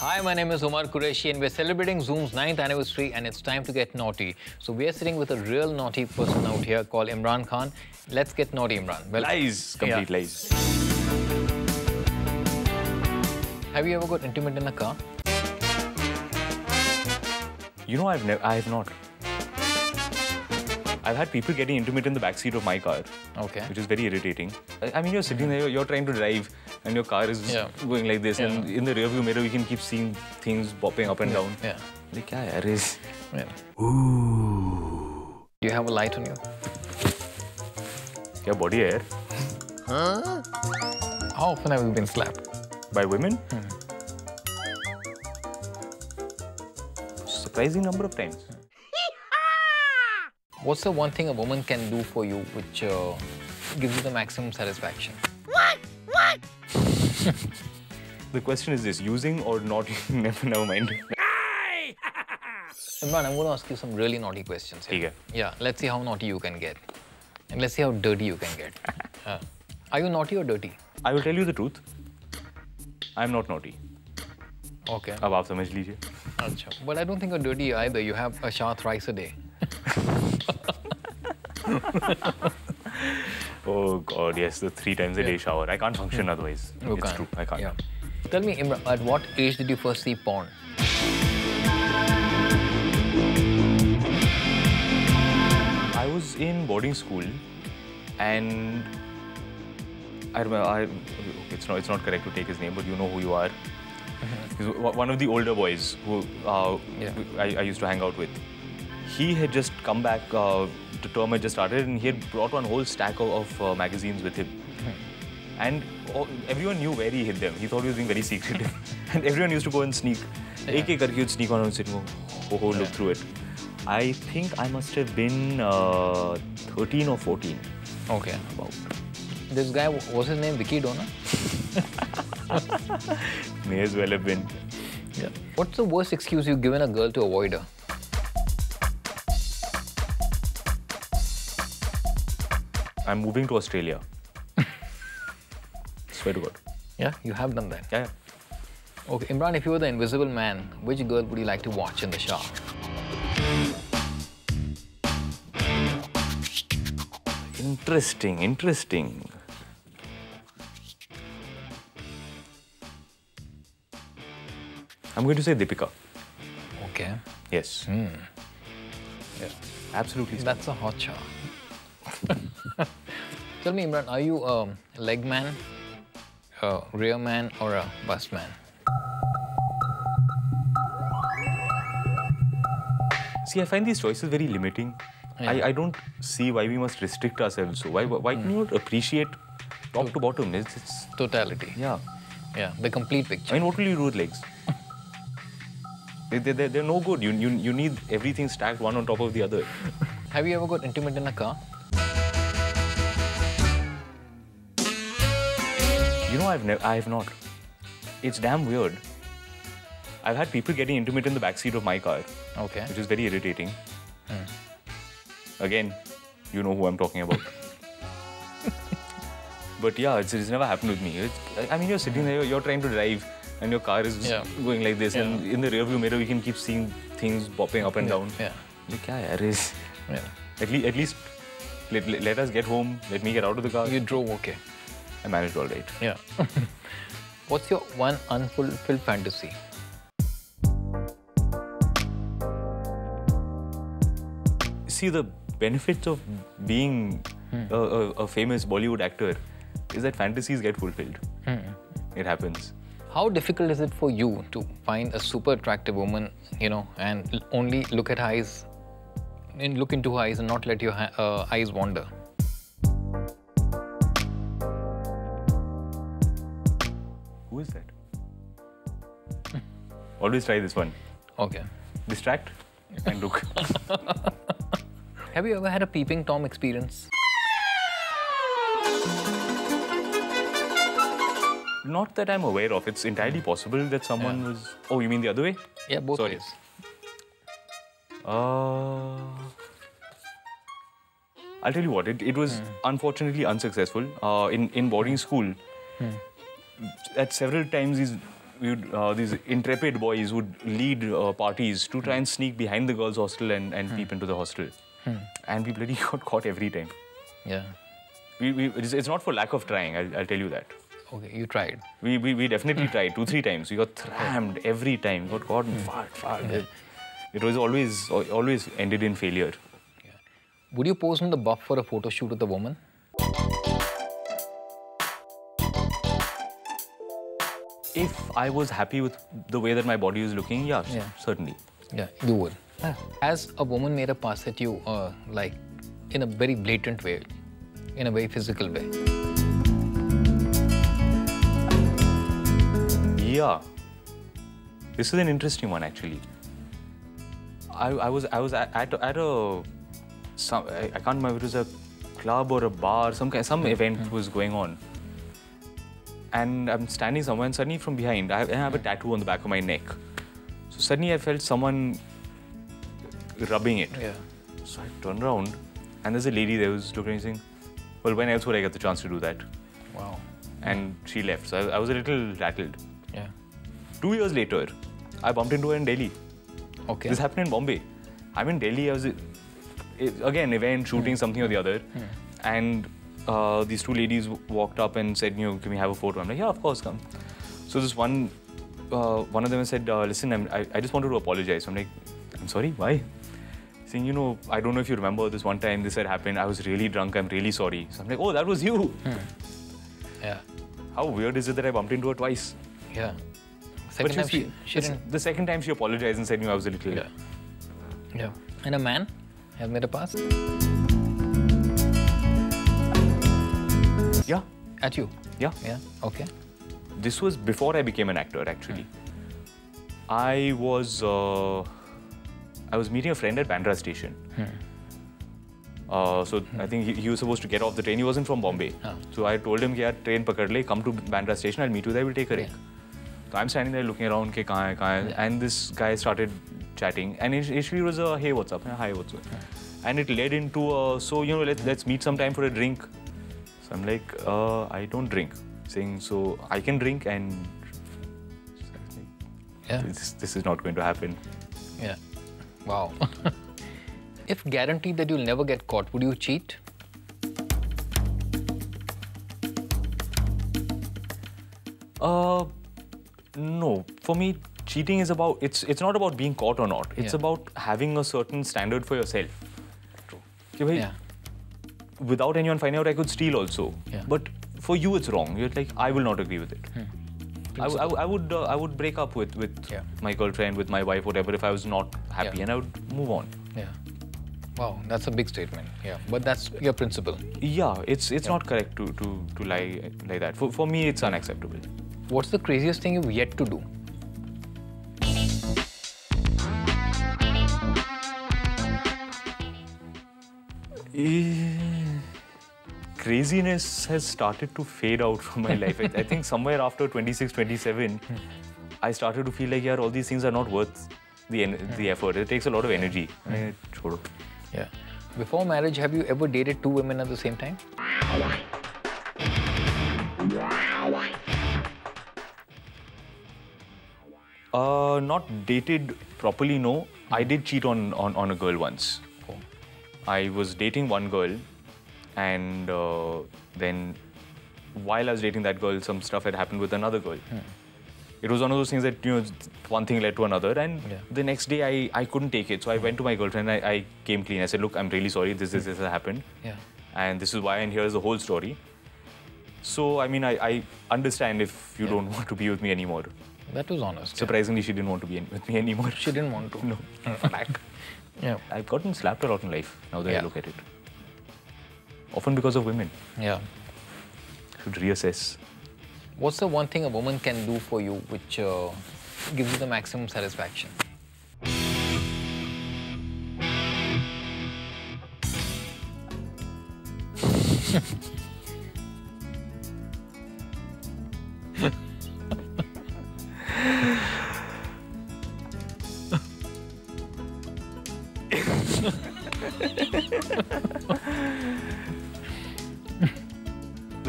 Hi, my name is Omar Qureshi and we're celebrating Zoom's 9th anniversary and it's time to get naughty. So we're sitting with a real naughty person out here called Imran Khan. Let's get naughty, Imran. Well, lies, complete lies. Have you ever got intimate in a car? You know, I have not. I've had people getting intimate in the backseat of my car. Okay. Which is very irritating. I mean, you're sitting there, you're trying to drive, and your car is going like this, and in the rearview mirror, you can keep seeing things popping up and down. Yeah. Like, kya yaar is? Yeah. Ooh. Do you have a light on you? Kya body hai yaar? Huh? How often have you been slapped? By women? Surprising number of times. What's the one thing a woman can do for you which gives you the maximum satisfaction? What? The question is this, using or not? Never mind. Imran, I'm going to ask you some really naughty questions here. Okay. Yeah, let's see how naughty you can get. And let's see how dirty you can get. Are you naughty or dirty? I will tell you the truth. I'm not naughty. Okay. Ab aap samajh lijiye. Achha. But I don't think you're dirty either. You have a shower thrice a day. Oh God, yes, the 3 times a day shower. I can't function otherwise. It's true, I can't. Yeah. Tell me, Imran, at what age did you first see porn? I was in boarding school, and I remember. It's not correct to take his name, but you know who you are. He's one of the older boys who I used to hang out with. He had just come back. The term had just started, and he had brought one whole stack of magazines with him. And everyone knew where he hid them. He thought he was being very secretive. And everyone used to go and sneak. Ek karke he'd sneak on and sit and go, look through it. I think I must have been 13 or 14. Okay. About. This guy, was his name Vicky Dona? May as well have been. Yeah. What's the worst excuse you've given a girl to avoid her? I'm moving to Australia. Swear to God. Yeah, you have done that. Yeah. Okay, Imran, if you were the invisible man, which girl would you like to watch in the shower? Interesting. I'm going to say Deepika. Okay. Yes. Yeah. Absolutely. That's a hot shower. Tell me, Imran, are you a leg man, a rear man, or a bust man? See, I find these choices very limiting. Yeah. I don't see why we must restrict ourselves. So why can you not appreciate top to bottom? It's Totality. Yeah. Yeah, the complete picture. I mean, what will you do with legs? They're no good. You need everything stacked one on top of the other. Have you ever got intimate in a car? You know, I have not. It's damn weird. I've had people getting intimate in the backseat of my car. Okay. Which is very irritating. Again, you know who I'm talking about. But yeah, it's never happened with me. I mean, you're sitting there, you're trying to drive, and your car is going like this, and in the rearview mirror, you can keep seeing things popping up and down. Yeah. Like, kya yaar is? Yeah. At least let us get home. Let me get out of the car. You drove okay. I managed all right. Yeah. What's your one unfulfilled fantasy? See, the benefits of being a famous Bollywood actor is that fantasies get fulfilled. It happens. How difficult is it for you to find a super attractive woman, you know, and only look at her eyes, and look into her eyes and not let your eyes wander? Who is that? Always try this one. Okay. Distract and look. Have you ever had a peeping Tom experience? Not that I'm aware of. It's entirely possible that someone was... Oh, you mean the other way? Yeah, both Sorry. ways. I'll tell you what, it was unfortunately unsuccessful. In boarding school, at several times these intrepid boys would lead parties to try and sneak behind the girls' hostel and peep into the hostel. And we bloody got caught every time. Yeah. It's not for lack of trying, I'll tell you that. Okay, you tried. We definitely tried 2-3 times. We got trammed every time. Got caught and fart. Yeah. It was always ended in failure. Yeah. Would you pose on the buff for a photo shoot with a woman? If I was happy with the way that my body was looking, yeah. Certainly. Yeah, you would. Has a woman made a pass at you, like, in a very blatant way, in a very physical way? Yeah. This is an interesting one, actually. I was at a I can't remember if it was a club or a bar, some event was going on. And I'm standing somewhere, and suddenly from behind, I have a tattoo on the back of my neck. So suddenly I felt someone rubbing it. Yeah. So I turned around, and there's a lady there who's looking at me saying, well, when else would I get the chance to do that? Wow. And she left. So I was a little rattled. Yeah. 2 years later, I bumped into her in Delhi. Okay. This happened in Bombay. I'm in Delhi. I was, again, event, shooting something or the other. And these two ladies walked up and said, can we have a photo? I'm like, yeah, of course, come. So this one of them said, listen, I just wanted to apologize. I'm like, I'm sorry, why? Saying, I don't know if you remember this one time this had happened. I was really drunk. I'm really sorry. So I'm like, oh, that was you. Yeah. How weird is it that I bumped into her twice? Yeah. Second time she didn't. The second time she apologized and said, I was a little... Yeah. Yeah. And a man has made a pass? Yeah. At you? Yeah. Yeah. Okay. This was before I became an actor, actually. I was meeting a friend at Bandra station. So I think he was supposed to get off the train. He wasn't from Bombay. So I told him, yeah, train pakad le, come to Bandra station, I'll meet you there, we'll take a break. So I'm standing there looking around, ke kahan hai? And this guy started chatting. And initially it was a, hey, what's up? Hi, what's up? And it led into a, so, let's meet sometime for a drink. So I'm like, I don't drink. Saying, so I can drink and this is not going to happen. Yeah. Wow. If guaranteed that you'll never get caught, would you cheat? No. For me, cheating is about, it's not about being caught or not. It's about having a certain standard for yourself. True. Yeah. Without anyone finding out, I could steal also. Yeah. But for you, it's wrong. You're like, I will not agree with it. I would break up with my girlfriend, with my wife, whatever, if I was not happy, and I would move on. Yeah. Wow, that's a big statement. Yeah, but that's your principle. Yeah, it's not correct to lie like that. For me, it's unacceptable. What's the craziest thing you've yet to do? Craziness has started to fade out from my life. I think somewhere after 26, 27, I started to feel like, yeah, all these things are not worth the effort. It takes a lot of energy. Yeah. Before marriage, have you ever dated two women at the same time? Not dated properly, no. I did cheat on a girl once. Oh. I was dating one girl, and then while I was dating that girl, some stuff had happened with another girl. It was one of those things that, one thing led to another, and the next day I couldn't take it. So I went to my girlfriend and I came clean. I said, look, I'm really sorry, this has happened. Yeah. And this is why, and here's the whole story. So, I mean, I understand if you don't want to be with me anymore. That was honest. Surprisingly, she didn't want to be with me anymore. She didn't want to. No. Back. Yeah. I've gotten slapped a lot in life, now that I look at it. Often because of women. Yeah. Should reassess. What's the one thing a woman can do for you which gives you the maximum satisfaction?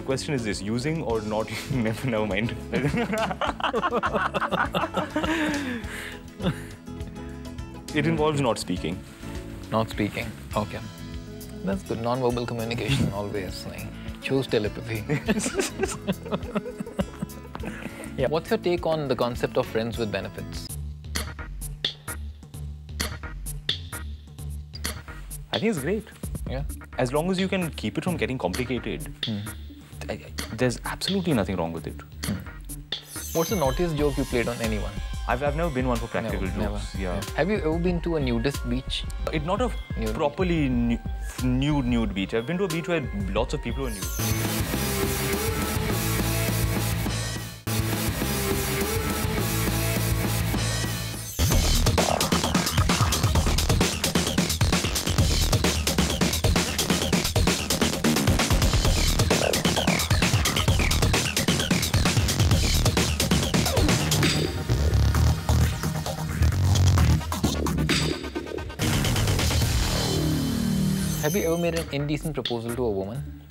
question is this: using or not? Never mind. It involves not speaking. Not speaking. Okay. That's good. Non-verbal communication always. Like, choose telepathy. Yeah. What's your take on the concept of friends with benefits? I think it's great. Yeah. As long as you can keep it from getting complicated, there's absolutely nothing wrong with it. What's the naughtiest joke you played on anyone? I've never been one for practical jokes. Never. Yeah. Have you ever been to a nudist beach? It's not a properly nude beach. I've been to a beach where lots of people are nude. Have you ever made an indecent proposal to a woman?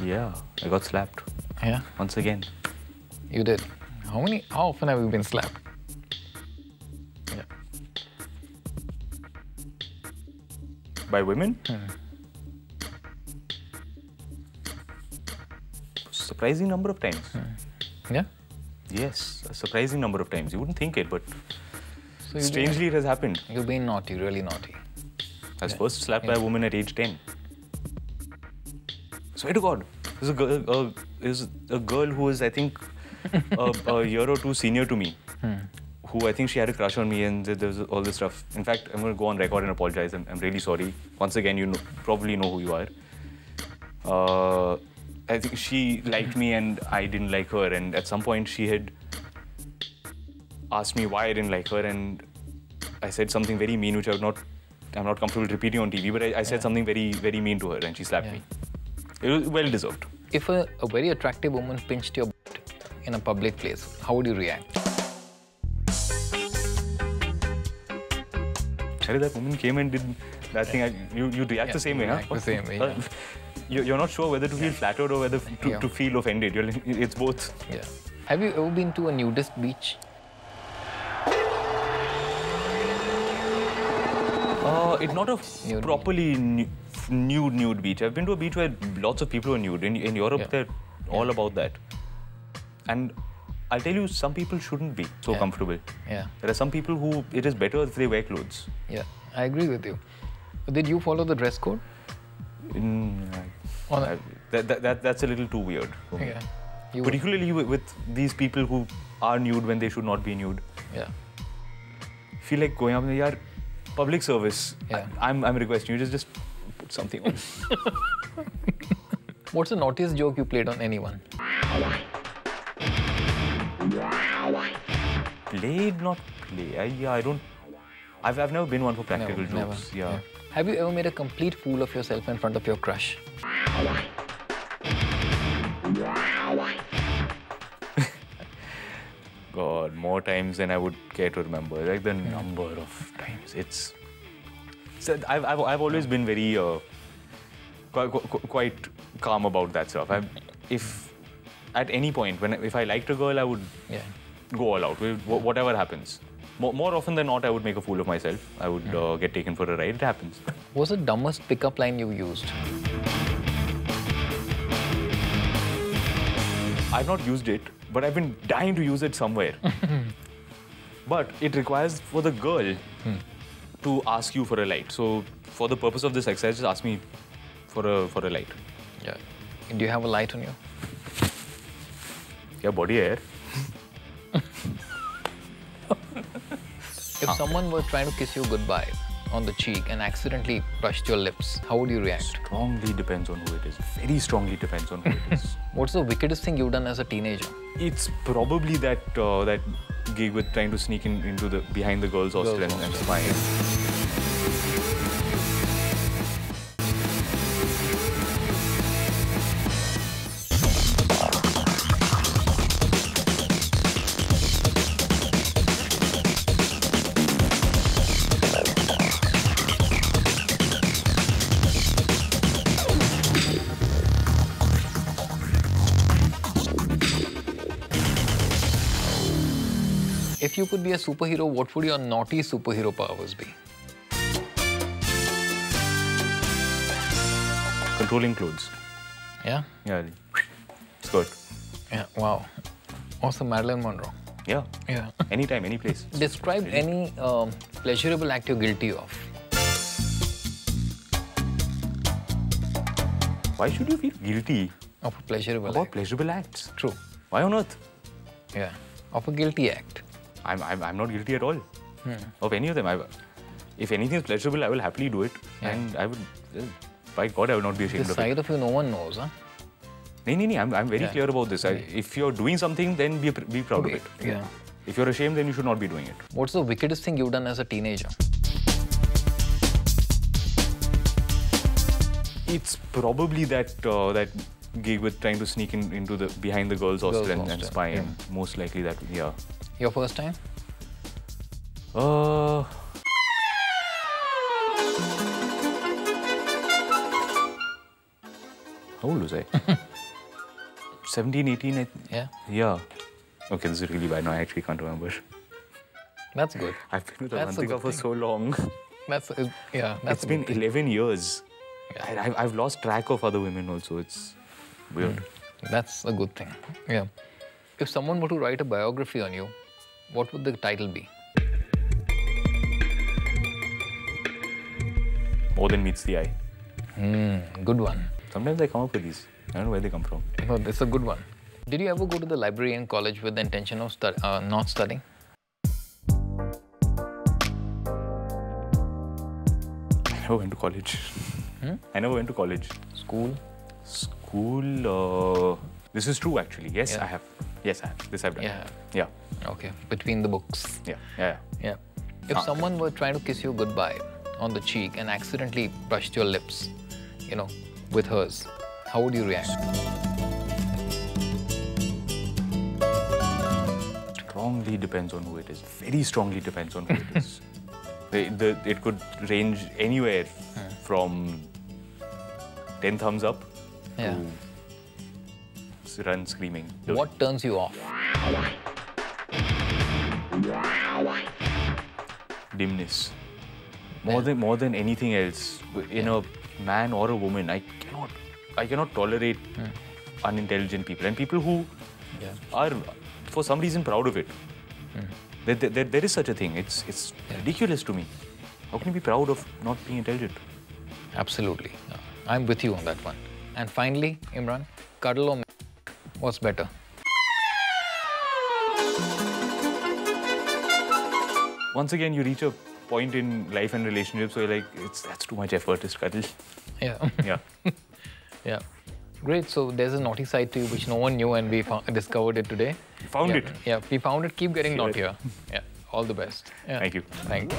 Yeah, I got slapped. Yeah. Once again. You did. How often have you been slapped? Yeah. By women? Surprising number of times. Yeah? Yes, a surprising number of times. You wouldn't think it, but So strangely it has happened. You've been naughty, really naughty. I was first slapped by a woman at age 10. Swear to God. There's a girl who was, I think, a year or two senior to me. Who I think she had a crush on me, and there was all this stuff. In fact, I'm going to go on record and apologize. I'm really sorry. Once again, you probably know who you are. I think she liked me and I didn't like her. And at some point, she had asked me why I didn't like her, and I said something very mean, which I'm not comfortable repeating on TV. But I said something very, very mean to her, and she slapped me. It was well deserved. If a very attractive woman pinched your butt in a public place, how would you react? That woman came and did that thing. You react the same way, huh? The same way. Yeah. You're not sure whether to feel flattered or whether to feel offended. It's both. Yeah. Have you ever been to a nudist beach? It's not a properly nude beach. I've been to a beach where lots of people are nude. In Europe, they're all about that. And I'll tell you, some people shouldn't be so comfortable. Yeah. There are some people who it is better if they wear clothes. Yeah, I agree with you. Did you follow the dress code? That's a little too weird for me. Yeah. Particularly with these people who are nude when they should not be nude. Yeah. Feel like going up and yaar, public service. Yeah. I'm requesting you just put something on. What's the naughtiest joke you played on anyone? Played, not play. I don't. I've never been one for practical jokes. Never. Yeah. Have you ever made a complete fool of yourself in front of your crush? God, more times than I would care to remember. Like the number of times. I've always been very quite calm about that stuff. If at any point if I liked a girl, I would go all out. Whatever happens. More often than not, I would make a fool of myself. I would get taken for a ride. It happens. What's the dumbest pickup line you used? I've not used it, but I've been dying to use it somewhere. But it requires for the girl to ask you for a light. So for the purpose of this exercise, just ask me for a light. Yeah. Do you have a light on you? Yeah, body air. If someone were trying to kiss you goodbye on the cheek and accidentally brushed your lips, how would you react? Strongly depends on who it is. Very strongly depends on who it is. What's the wickedest thing you've done as a teenager? It's probably that gig with trying to sneak into behind the girls' hostel and spying. If you could be a superhero, what would your naughty superhero powers be? Controlling clothes. Yeah? Yeah. Skirt. Yeah, wow. Awesome, Marilyn Monroe. Yeah. Yeah. Anytime, any place. Describe any pleasurable act you're guilty of. Why should you feel guilty Of a pleasurable about act. pleasurable acts? True. Why on earth? Yeah. Of a guilty act. I'm not guilty at all of any of them. If anything is pleasurable, I will happily do it, and I would. By God, I will not be ashamed This of side of you no one knows, huh? No. I'm very clear about this. If you're doing something, then be proud of it. Yeah. If you're ashamed, then you should not be doing it. What's the wickedest thing you've done as a teenager? It's probably that gig with trying to sneak into the behind the girls' hostel and spy, and most likely that, yeah. Your first time? How old was I? 17, 18, Yeah. Yeah. Okay, this is really bad. No, I actually can't remember. That's good. I've been with That's a Avantika good for thing. so long. That's It's been 11 years. Yeah. I've lost track of other women also. It's weird. That's a good thing. Yeah. If someone were to write a biography on you, what would the title be? More than meets the eye. Good one. Sometimes I come up with these. I don't know where they come from. No, that's a good one. Did you ever go to the library in college with the intention of not studying? I never went to college. I never went to college. School? School, this is true actually. Yes, Yeah. I have. Yes, I have. This I've done. Yeah. Yeah. Okay. Between the books. Yeah. Yeah. If someone were trying to kiss you goodbye on the cheek and accidentally brushed your lips, with hers, how would you react? Strongly depends on who it is. Very strongly depends on who it is. It could range anywhere from 10 thumbs up to run screaming. What turns you off? Dimness. More than anything else, in a man or a woman, I cannot tolerate unintelligent people and people who are, for some reason, proud of it. There is such a thing. It's ridiculous to me. How can you be proud of not being intelligent? Absolutely. I'm with you on that one. And finally, Imran, cuddle or what's better? Once again, you reach a point in life and relationships where you're like, that's too much effort, just cuddle. Yeah. Yeah. Yeah. Great. So there's a naughty side to you which no one knew and we discovered it today. You found it. Yeah, we found it. Keep getting naughtier. Yeah. All the best. Yeah. Thank you. Thank you.